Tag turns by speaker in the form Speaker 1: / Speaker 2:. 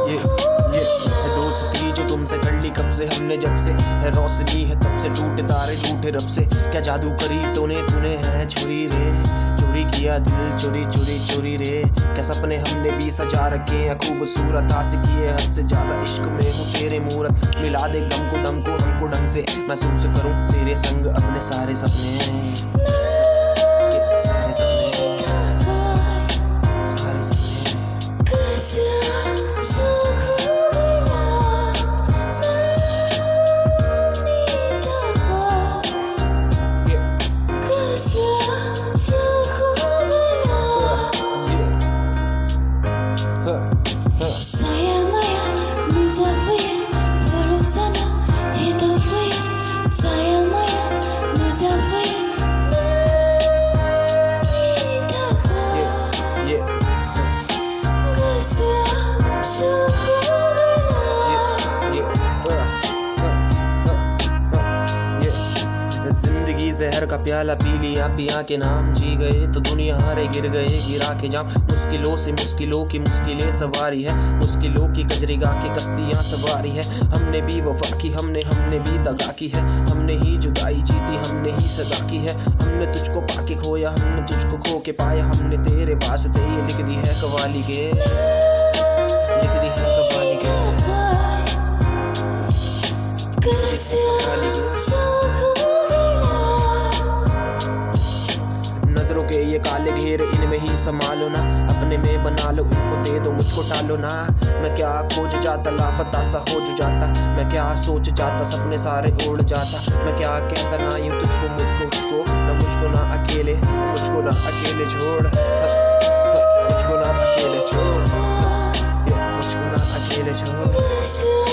Speaker 1: ये है दोस्ती जो तुमसे कर ली कब से हमने, जब से है रोशनी है तब से टूटे तारे रूठे रब से। क्या जादू करी तूने है छुरी रे, चोरी किया दिल चोरी चोरी चोरी रे। क्या सपने हमने भी सजा रखे हैं खूबसूरत, आशिकी है हद से ज्यादा इश्क में हूँ तेरे मूरत। मिला दे गम को डम को हमको ढंग से, महसूस करूँ तेरे संग अपने सारे सपने, सारे सपने, सारे सपने। जिंदगी जहर का प्याला पी लिया पिया के नाम, जी गए तो दुनिया हारे गिर गए गिरा के जाम। मुश्किलों से मुश्किलों की मुश्किलें सवारी है, मुश्किलों की कजरी गा के कश्तियां सवारी है। हमने भी वफा की हमने भी दगा की है, हमने ही जुदाई जीती हमने ही सदा की है। हमने तुझको पाके खोया हमने तुझको खो के पाया, हमने तेरे वास्ते ये लिख दी है कवाली के, लिख दी है कवाली के, कवाली के। नजरों के ये काले घेरे इनमें ही संभालो ना, अपने में बना लो इनको दे दो मुझको टालो ना। मैं क्या खोज जाता लापता सा हो जो जाता, मैं क्या सोच जाता सपने सारे उड़ जाता। मैं क्या कहता ना यूं तुझको मुझको ना मुझको ना अकेले, मुझको ना अकेले छोड़, मुझको ना अकेले छोड़, मुझको ना अकेले छोड़।